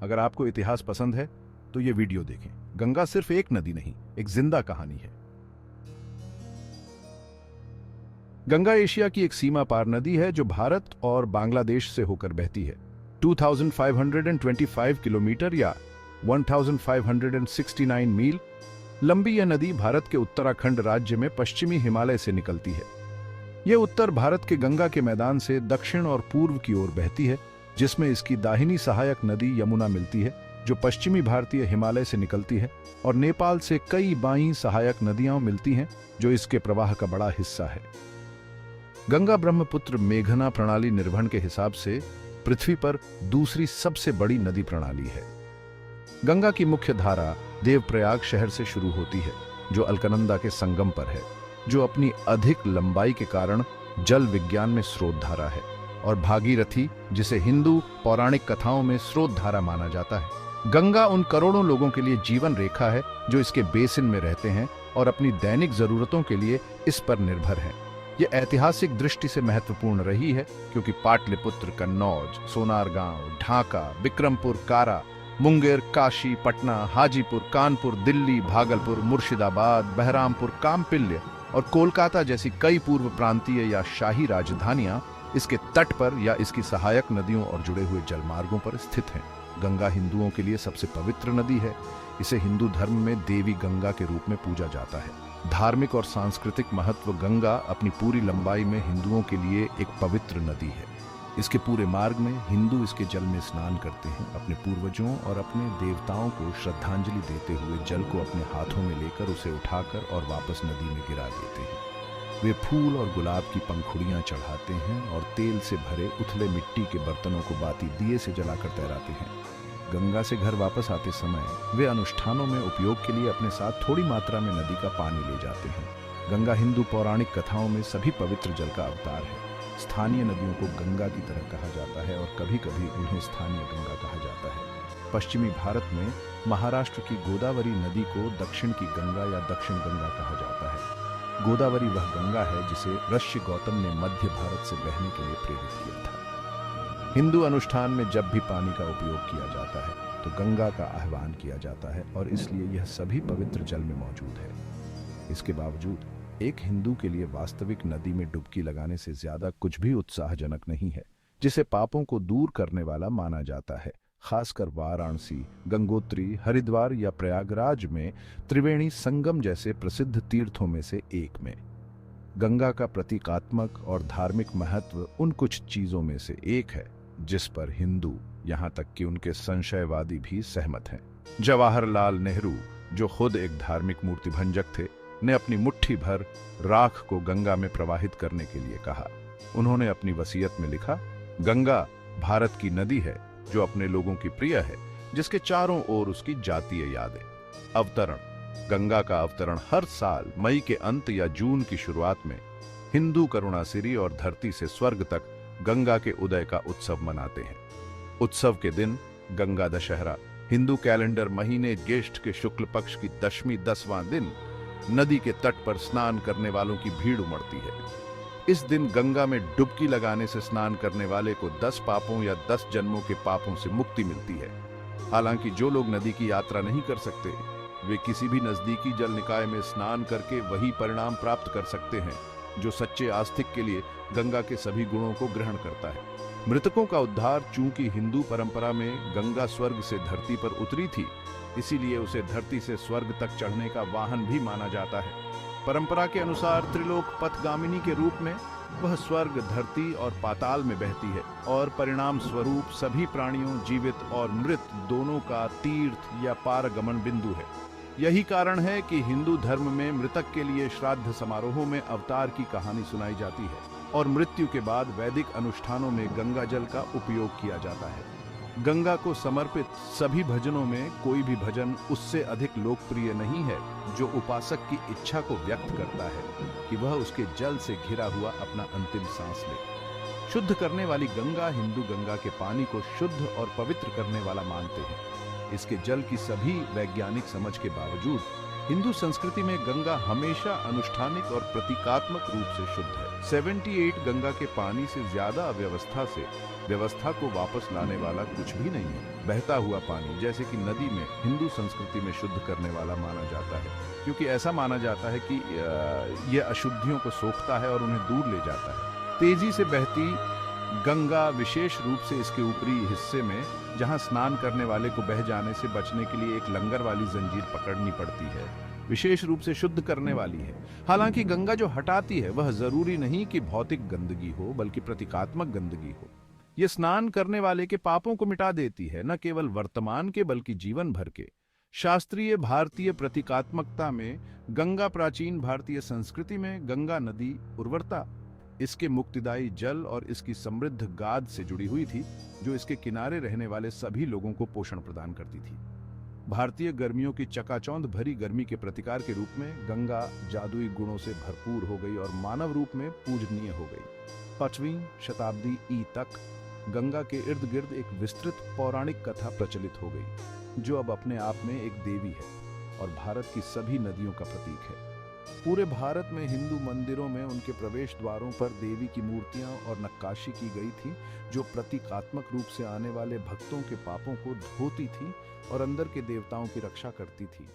अगर आपको इतिहास पसंद है तो ये वीडियो देखें। गंगा सिर्फ एक नदी नहीं, एक जिंदा कहानी है। गंगा एशिया की एक सीमा पार नदी है जो भारत और बांग्लादेश से होकर बहती है। 2525 किलोमीटर या 1569 मील लंबी यह नदी भारत के उत्तराखंड राज्य में पश्चिमी हिमालय से निकलती है। यह उत्तर भारत के गंगा के मैदान से दक्षिण और पूर्व की ओर बहती है, जिसमें इसकी दाहिनी सहायक नदी यमुना मिलती है जो पश्चिमी भारतीय हिमालय से निकलती है, और नेपाल से कई बाईं सहायक नदियां मिलती हैं जो इसके प्रवाह का बड़ा हिस्सा है। गंगा ब्रह्मपुत्र मेघना प्रणाली निर्वहन के हिसाब से पृथ्वी पर दूसरी सबसे बड़ी नदी प्रणाली है। गंगा की मुख्य धारा देवप्रयाग शहर से शुरू होती है जो अलकनंदा के संगम पर है, जो अपनी अधिक लंबाई के कारण जल विज्ञान में स्रोत धारा है, और भागीरथी, जिसे हिंदू पौराणिक कथाओं में स्रोत धारा माना जाता है। गंगा उन करोड़ों लोगों के लिए जीवन रेखा है जो इसके बेसिन में रहते हैं और अपनी दैनिक जरूरतों के लिए इस पर निर्भर हैं। यह ऐतिहासिक दृष्टि से महत्वपूर्ण रही है क्योंकि पाटलिपुत्र, कन्नौज, सोनारगांव, ढाका, बिक्रमपुर, कारा, मुंगेर, काशी, पटना, हाजीपुर, कानपुर, दिल्ली, भागलपुर, मुर्शिदाबाद, बहरामपुर, कामपिल्य और कोलकाता जैसी कई पूर्व प्रांतीय या शाही राजधानियां इसके तट पर या इसकी सहायक नदियों और जुड़े हुए जलमार्गों पर स्थित हैं। गंगा हिंदुओं के लिए सबसे पवित्र नदी है। इसे हिंदू धर्म में देवी गंगा के रूप में पूजा जाता है। धार्मिक और सांस्कृतिक महत्व गंगा अपनी पूरी लंबाई में हिंदुओं के लिए एक पवित्र नदी है। इसके पूरे मार्ग में हिंदू इसके जल में स्नान करते हैं, अपने पूर्वजों और अपने देवताओं को श्रद्धांजलि देते हुए जल को अपने हाथों में लेकर उसे उठाकर और वापस नदी में गिरा देते हैं। वे फूल और गुलाब की पंखुड़ियां चढ़ाते हैं और तेल से भरे उथले मिट्टी के बर्तनों को बाती दिए से जलाकर तैराते हैं। गंगा से घर वापस आते समय वे अनुष्ठानों में उपयोग के लिए अपने साथ थोड़ी मात्रा में नदी का पानी ले जाते हैं। गंगा हिंदू पौराणिक कथाओं में सभी पवित्र जल का अवतार है। स्थानीय नदियों को गंगा की तरह कहा जाता है और कभी कभी उन्हें स्थानीय गंगा कहा जाता है। पश्चिमी भारत में महाराष्ट्र की गोदावरी नदी को दक्षिण की गंगा या दक्षिण गंगा कहा जाता है। गोदावरी वह गंगा है जिसे ऋषि गौतम ने मध्य भारत से बहने के लिए प्रेरित किया था। हिंदू अनुष्ठान में जब भी पानी का उपयोग किया जाता है तो गंगा का आह्वान किया जाता है और इसलिए यह सभी पवित्र जल में मौजूद है। इसके बावजूद एक हिंदू के लिए वास्तविक नदी में डुबकी लगाने से ज्यादा कुछ भी उत्साहजनक नहीं है जिसे पापों को दूर करने वाला माना जाता है। खासकर वाराणसी, गंगोत्री, हरिद्वार या प्रयागराज में त्रिवेणी संगम जैसे प्रसिद्ध तीर्थों में से एक में गंगा का प्रतीकात्मक और धार्मिक महत्व उन कुछ चीजों में से एक है जिस पर हिंदू, यहां तक कि उनके संशयवादी भी सहमत हैं। जवाहरलाल नेहरू, जो खुद एक धार्मिक मूर्तिभंजक थे, ने अपनी मुट्ठी भर राख को गंगा में प्रवाहित करने के लिए कहा। उन्होंने अपनी वसीयत में लिखा, गंगा भारत की नदी है जो अपने लोगों की प्रिय है, जिसके चारों ओर उसकी जातीय यादें। अवतरण। गंगा का अवतरण हर साल मई के अंत या जून की शुरुआत में हिंदू करुणासिरी और धरती से स्वर्ग तक गंगा के उदय का उत्सव मनाते हैं। उत्सव के दिन गंगा दशहरा, हिंदू कैलेंडर महीने ज्येष्ठ के शुक्ल पक्ष की दशमी 10वां दिन नदी के तट पर स्नान करने वालों की भीड़ उमड़ती है। इस दिन गंगा में डुबकी लगाने से स्नान करने वाले को 10 पापों या 10 जन्मों के पापों से मुक्ति मिलती है। हालांकि जो लोग नदी की यात्रा नहीं कर सकते, वे किसी भी नजदीकी जल निकाय में स्नान करके वही परिणाम प्राप्त कर सकते हैं जो सच्चे आस्तिक के लिए गंगा के सभी गुणों को ग्रहण करता है। मृतकों का उद्धार, चूंकि हिंदू परंपरा में गंगा स्वर्ग से धरती पर उतरी थी, इसीलिए उसे धरती से स्वर्ग तक चढ़ने का वाहन भी माना जाता है। परंपरा के अनुसार त्रिलोक पथगामिनी के रूप में वह स्वर्ग, धरती और पाताल में बहती है और परिणाम स्वरूप सभी प्राणियों, जीवित और मृत दोनों का तीर्थ या पारगमन बिंदु है। यही कारण है कि हिंदू धर्म में मृतक के लिए श्राद्ध समारोहों में अवतार की कहानी सुनाई जाती है और मृत्यु के बाद वैदिक अनुष्ठानों में गंगा जल का उपयोग किया जाता है। गंगा को समर्पित सभी भजनों में कोई भी भजन उससे अधिक लोकप्रिय नहीं है जो उपासक की इच्छा को व्यक्त करता है कि वह उसके जल से घिरा हुआ अपना अंतिम सांस ले। शुद्ध करने वाली गंगा हिंदू गंगा के पानी को शुद्ध और पवित्र करने वाला मानते हैं। इसके जल की सभी वैज्ञानिक समझ के बावजूद हिंदू संस्कृति में गंगा हमेशा अनुष्ठानिक और प्रतीकात्मक रूप से शुद्ध है। 78 गंगा के पानी से ज्यादा अव्यवस्था से व्यवस्था को वापस लाने वाला कुछ भी नहीं है। बहता हुआ पानी जैसे कि नदी में हिंदू संस्कृति में शुद्ध करने वाला माना जाता है, क्योंकि ऐसा माना जाता है कि यह अशुद्धियों को सोखता है और उन्हें दूर ले जाता है। तेजी से बहती गंगा विशेष रूप से इसके ऊपरी हिस्से में, जहां स्नान करने वाले को बह जाने से बचने के लिए एक लंगर वाली जंजीर पकड़नी पड़ती है, विशेष रूप से शुद्ध करने वाली है। हालांकि गंगा जो हटाती है वह जरूरी नहीं कि भौतिक गंदगी हो, बल्कि प्रतीकात्मक गंदगी हो। यह स्नान करने वाले के पापों को मिटा देती है, न केवल वर्तमान के बल्कि जीवन भर के। शास्त्रीय भारतीय प्रतीकात्मकता में गंगा प्राचीन भारतीय संस्कृति में गंगा नदी उर्वरता, इसके मुक्तिदायी जल और इसकी समृद्ध गाद से जुड़ी हुई थी, जो इसके किनारे रहने वाले सभी लोगों को पोषण प्रदान करती थी। भारतीय गर्मियों की चकाचौंध भरी गर्मी के प्रतिकार के रूप में गंगा जादुई गुणों से भरपूर हो गई और मानव रूप में पूजनीय हो गई। 5वीं शताब्दी ई तक गंगा के इर्द गिर्द एक विस्तृत पौराणिक कथा प्रचलित हो गई, जो अब अपने आप में एक देवी है और भारत की सभी नदियों का प्रतीक है। पूरे भारत में हिंदू मंदिरों में उनके प्रवेश द्वारों पर देवी की मूर्तियां और नक्काशी की गई थी, जो प्रतीकात्मक रूप से आने वाले भक्तों के पापों को धोती थी और अंदर के देवताओं की रक्षा करती थी।